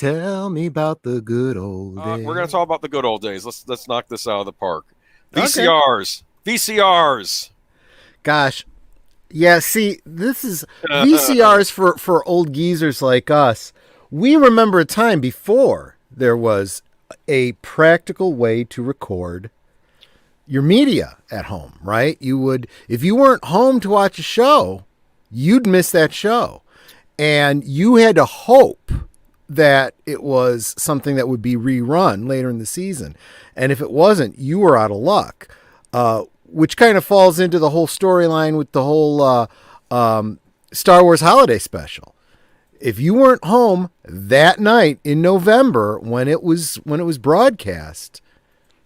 Tell me about the good old We're going to days. talk about the good old days. Let's knock this out of the park. Okay. VCRs. VCRs. Gosh. Yeah, see, this is VCRs for old geezers like us. We remember a time before there was a practical way to record your media at home, right? You would, if you weren't home to watch a show, you'd miss that show. And you had to hope that it was something that would be rerun later in the season. And if it wasn't, you were out of luck, which kind of falls into the whole storyline with the whole Star Wars holiday special. If you weren't home that night in November when it was broadcast,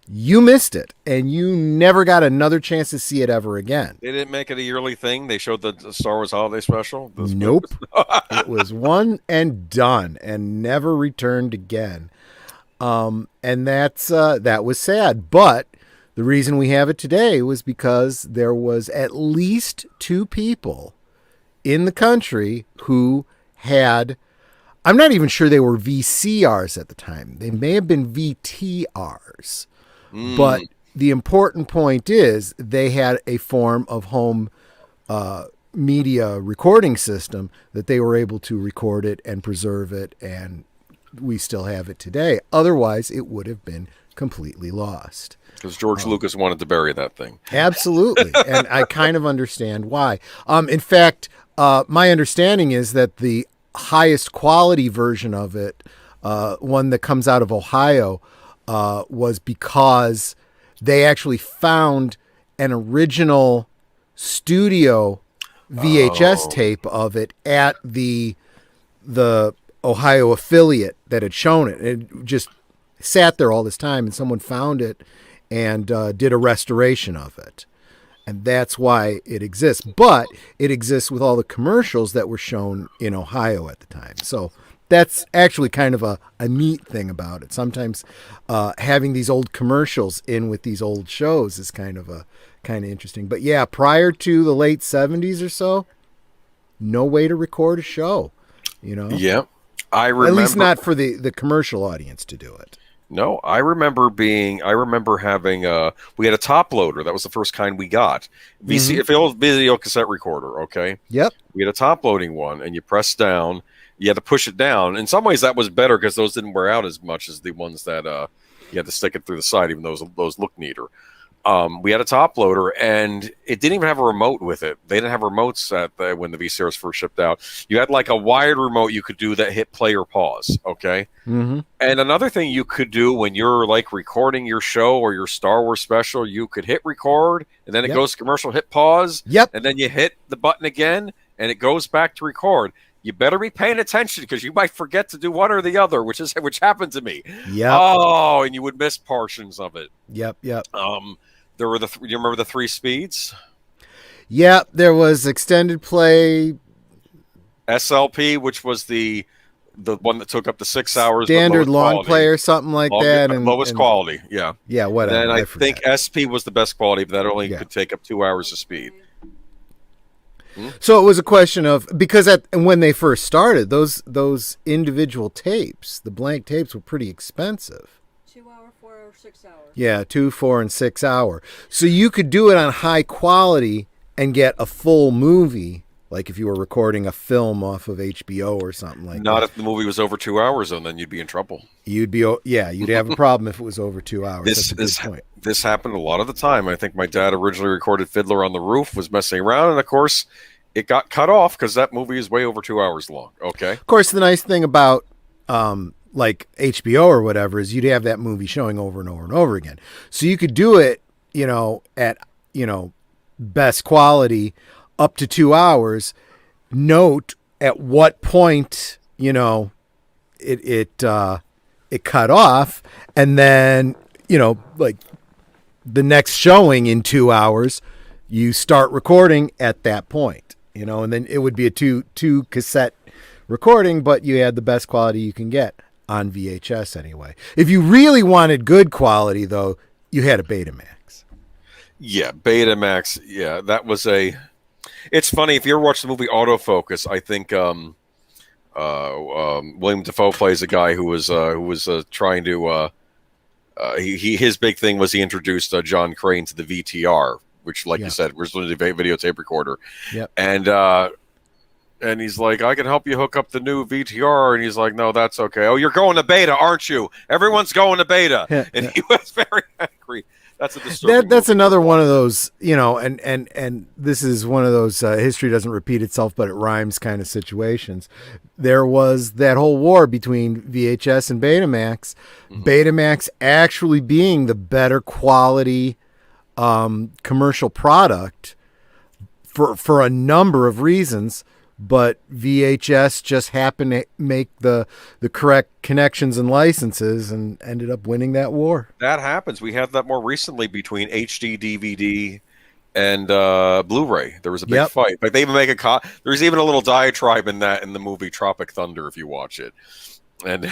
you missed it, and you never got another chance to see it ever again. They didn't make it a yearly thing. They showed the Star Wars holiday special. Nope. It was one and done and never returned again. And that was sad. But the reason we have it today was because there was at least two people in the country who had, I'm not even sure they were VCRs at the time. They may have been VTRs. But the important point is they had a form of home media recording system that they were able to record it and preserve it, and we still have it today. Otherwise, it would have been completely lost. Because George Lucas wanted to bury that thing. Absolutely, and I kind of understand why. In fact, my understanding is that the highest quality version of it, one that comes out of Ohio, was because they actually found an original studio VHS tape of it at the Ohio affiliate that had shown it. It just sat there all this time, and someone found it and did a restoration of it. And that's why it exists. But it exists with all the commercials that were shown in Ohio at the time. So that's actually kind of a neat thing about it. Sometimes having these old commercials in with these old shows is kind of interesting. But yeah, prior to the late 70s or so, no way to record a show, you know? Yeah. I remember. At least not for the commercial audience to do it. No, I remember having we had a top loader. That was the first kind we got. Video cassette recorder, okay? Yep. We had a top loading one, and you press down. You had to push it down. In some ways, that was better because those didn't wear out as much as the ones that you had to stick it through the side, even though those look neater. We had a top loader, and it didn't even have a remote with it. They didn't have remotes when the VCRs first shipped out. You had like a wired remote you could do that hit play or pause, okay? Mm-hmm. And another thing you could do when you're like recording your show or your Star Wars special, you could hit record, and then it goes to commercial, hit pause, and then you hit the button again, and it goes back to record. You better be paying attention because you might forget to do one or the other, which happened to me. Yeah. Oh, and you would miss portions of it. Yep. There were you remember the 3 speeds? Yeah, there was extended play, SLP, which was the one that took up to 6 hours. Standard long play or something like that, and lowest quality. Yeah. Yeah, whatever. And I think SP was the best quality, but that only could take up 2 hours of speed. So it was a question of, because when they first started, those individual tapes, the blank tapes, were pretty expensive. 2 hour, 4 hour, 6 hour. Yeah, 2, 4, and 6 hour. So you could do it on high quality and get a full movie, like if you were recording a film off of HBO or something like that. Not if the movie was over 2 hours, and then you'd be in trouble. You'd have a problem if it was over 2 hours. That's a good point. This happened a lot of the time. I think my dad originally recorded Fiddler on the Roof, was messing around, and of course, it got cut off because that movie is way over 2 hours long. Okay. Of course, the nice thing about like HBO or whatever is you'd have that movie showing over and over and over again. So you could do it, at best quality up to 2 hours. Note at what point it cut off, and then like the next showing in 2 hours, you start recording at that point, and then it would be a two cassette recording, but you had the best quality you can get on VHS anyway. If you really wanted good quality, though, you had a Betamax. Yeah, Betamax. Yeah, that was a. It's funny if you ever watch the movie Autofocus. I think William Dafoe plays a guy who was trying to. His big thing was he introduced John Crane to the VTR, which, like you said, was the videotape recorder. Yep. And he's like, I can help you hook up the new VTR. And he's like, no, that's okay. Oh, you're going to beta, aren't you? Everyone's going to beta. And he was very angry. That's a disturbing that's movie. another one of those, and this is one of those history doesn't repeat itself, but it rhymes kind of situations. There was that whole war between VHS and Betamax. Mm-hmm. Betamax actually being the better quality commercial product for a number of reasons. But VHS just happened to make the correct connections and licenses and ended up winning that war. That happens. We had that more recently between HD DVD and Blu-ray. There was a big fight. Like they even make there's even a little diatribe in the movie Tropic Thunder if you watch it. And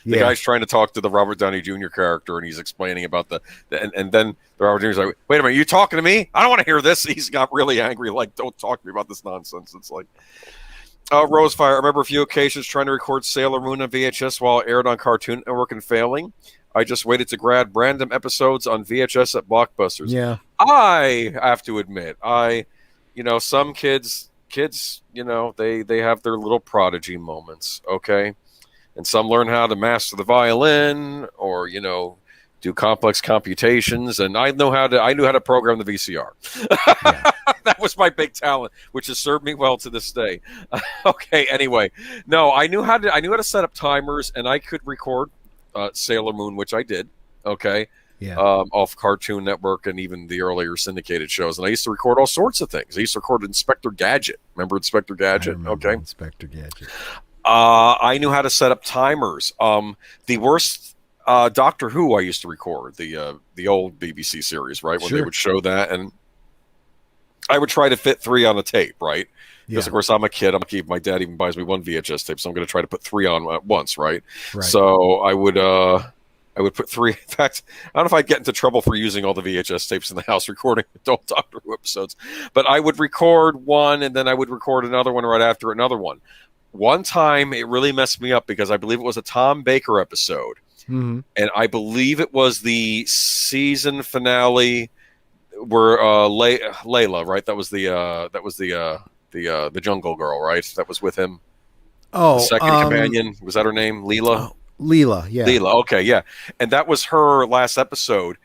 the guy's trying to talk to the Robert Downey Jr. character, and he's explaining about and then the Robert Jr.'s like, wait a minute, you talking to me? I don't want to hear this. He's got really angry, like, don't talk to me about this nonsense. It's like, Rosefire, I remember a few occasions trying to record Sailor Moon on VHS while it aired on Cartoon Network and failing. I just waited to grab random episodes on VHS at Blockbusters. Yeah. I have to admit, some kids, they have their little prodigy moments, okay? And some learn how to master the violin or, do complex computations. And I knew how to program the VCR. Yeah. That was my big talent, which has served me well to this day. Okay. Anyway, no, I knew how to set up timers, and I could record Sailor Moon, which I did. Okay. Yeah. Off Cartoon Network and even the earlier syndicated shows. And I used to record all sorts of things. I used to record Inspector Gadget. Remember Inspector Gadget? Okay. Inspector Gadget. I knew how to set up timers. The worst Doctor Who I used to record, the old BBC series, right? When they would show that, and I would try to fit 3 on a tape, right? Because of course I'm a kid. I'm lucky my dad even buys me 1 VHS tape, so I'm going to try to put 3 on at once, right? So I would put 3. In fact, I don't know if I'd get into trouble for using all the VHS tapes in the house recording adult Doctor Who episodes, but I would record one, and then I would record another one right after another one. One time, it really messed me up because I believe it was a Tom Baker episode, and I believe it was the season finale where Layla, right? That was the Jungle Girl, right? That was with him. Oh, the second companion, was that her name? Leela. Leela, yeah. Leela, okay, yeah. And that was her last episode.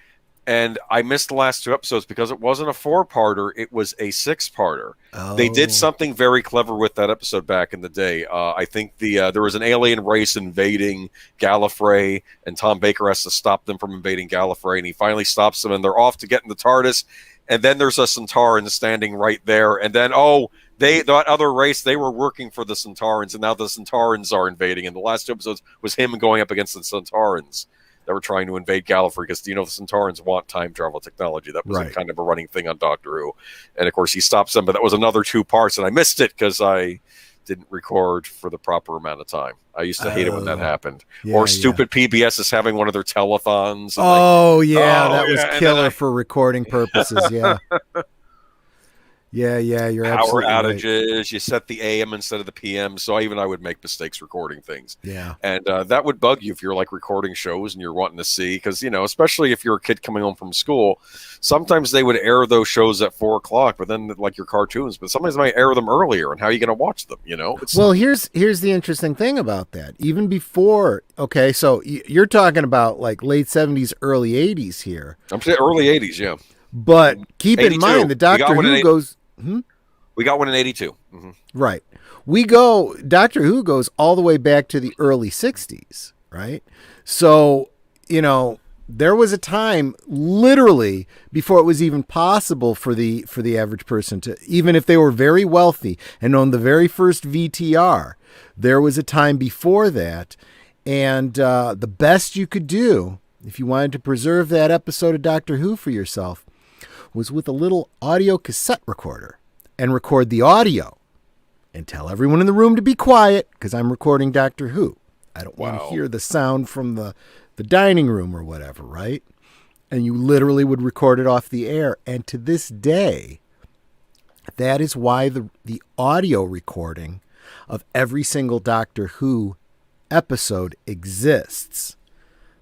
And I missed the last 2 episodes because it wasn't a 4-parter, it was a 6-parter. Oh. They did something very clever with that episode back in the day. I think there was an alien race invading Gallifrey, and Tom Baker has to stop them from invading Gallifrey, and he finally stops them, and they're off to get in the TARDIS, and then there's a Centauran standing right there, and then, that other race, they were working for the Centaurans, and now the Centaurans are invading, and the last 2 episodes was him going up against the Centaurans that were trying to invade Gallifrey because, the Centaurans want time travel technology. That was kind of a running thing on Doctor Who. And, of course, he stops them, but that was another 2 parts, and I missed it because I didn't record for the proper amount of time. I used to hate it when that happened. Or stupid PBS is having one of their telethons. And that was killer for recording purposes, yeah. Yeah, you're power absolutely outages. Right. You set the AM instead of the PM. So I would make mistakes recording things. Yeah, and that would bug you if you're like recording shows and you're wanting to see, because especially if you're a kid coming home from school, sometimes they would air those shows at 4:00, but then like your cartoons, but sometimes they might air them earlier. And how are you going to watch them? Well, here's the interesting thing about that. Even before, okay, so you're talking about like late 70s, early 80s here. I'm saying early 80s, yeah. But keep in mind, the Doctor Who goes. We got one in 82. Mm-hmm. Right. Doctor Who goes all the way back to the early 60s, right? So, there was a time literally before it was even possible for the average person to, even if they were very wealthy and owned the very first VTR, there was a time before that. And the best you could do if you wanted to preserve that episode of Doctor Who for yourself was with a little audio cassette recorder and record the audio and tell everyone in the room to be quiet because I'm recording Doctor Who. I don't want to hear the sound from the dining room or whatever, right? And you literally would record it off the air. And to this day, that is why the audio recording of every single Doctor Who episode exists.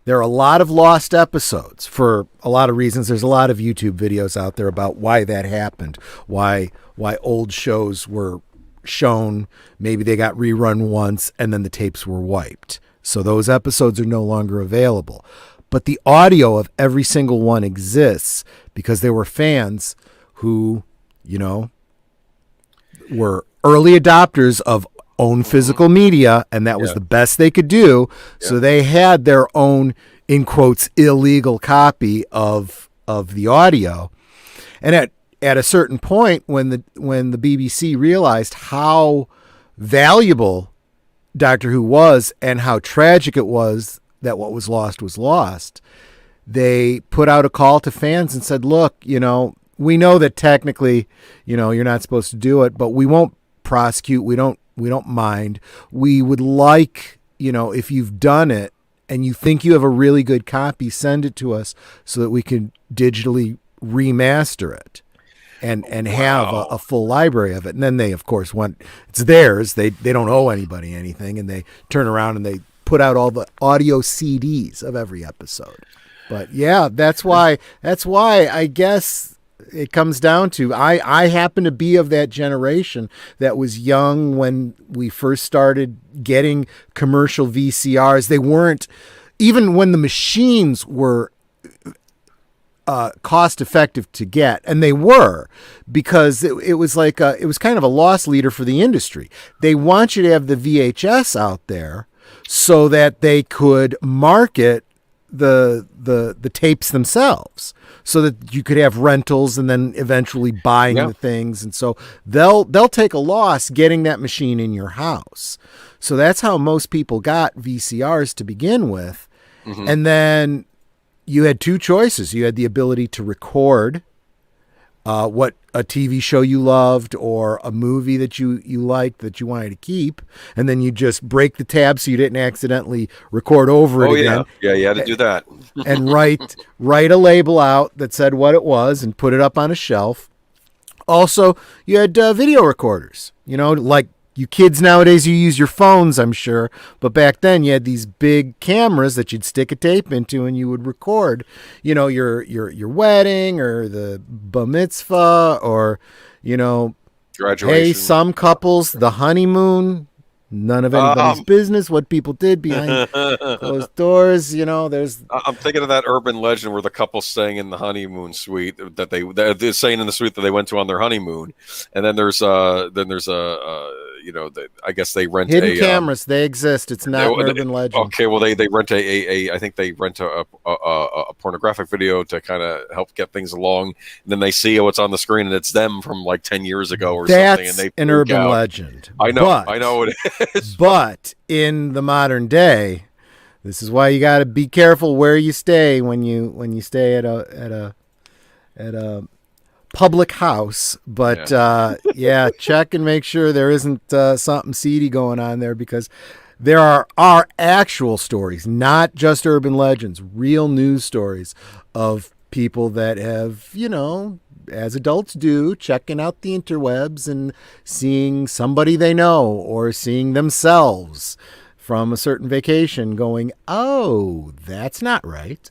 There are a lot of lost episodes for a lot of reasons. There's a lot of YouTube videos out there about why that happened, why old shows were shown, maybe they got rerun once and then the tapes were wiped. So those episodes are no longer available. But the audio of every single one exists because there were fans who, were early adopters of own physical media, and that was the best they could do. Yeah. So they had their own, in quotes, illegal copy of the audio. And at a certain point, when the BBC realized how valuable Doctor Who was and how tragic it was that what was lost, they put out a call to fans and said, look, we know that technically, you're not supposed to do it, but we won't prosecute. We don't mind. We would like, if you've done it and you think you have a really good copy, send it to us so that we can digitally remaster it and have a full library of it. And then they, of course, it's theirs. They don't owe anybody anything, and they turn around and they put out all the audio CDs of every episode. But yeah, that's why I guess it comes down to, I happen to be of that generation that was young when we first started getting commercial VCRs. They weren't, even when the machines were cost effective to get, and they were, because it was like it was kind of a loss leader for the industry. They want you to have the VHS out there so that they could market the tapes themselves, so that you could have rentals and then eventually buying the things. And so they'll take a loss getting that machine in your house. So that's how most people got VCRs to begin with. Mm-hmm. And then you had two choices. You had the ability to record what a TV show you loved or a movie that you liked that you wanted to keep, and then you just break the tab so you didn't accidentally record over it again. Yeah, you had to do that. And write a label out that said what it was and put it up on a shelf. Also, you had video recorders, like you kids nowadays, you use your phones, I'm sure. But back then you had these big cameras that you'd stick a tape into and you would record, your wedding or the bar mitzvah or, graduation. Hey, some couples, the honeymoon, none of anybody's business, what people did behind closed doors. There's. I'm thinking of that urban legend where the couple staying in the honeymoon suite that they're staying in the suite that they went to on their honeymoon, and then there's I guess they rent hidden cameras. They exist. It's not an urban legend. Okay, well they rent I think they rent a pornographic video to kind of help get things along. And then they see what's on the screen and it's them from like 10 years ago or something. And they an urban legend. I know it is. But in the modern day, this is why you got to be careful where you stay when you stay at a public house. But check and make sure there isn't something seedy going on there, because there are actual stories, not just urban legends, real news stories of people that have, as adults do, checking out the interwebs and seeing somebody they know or seeing themselves from a certain vacation going, oh, that's not right.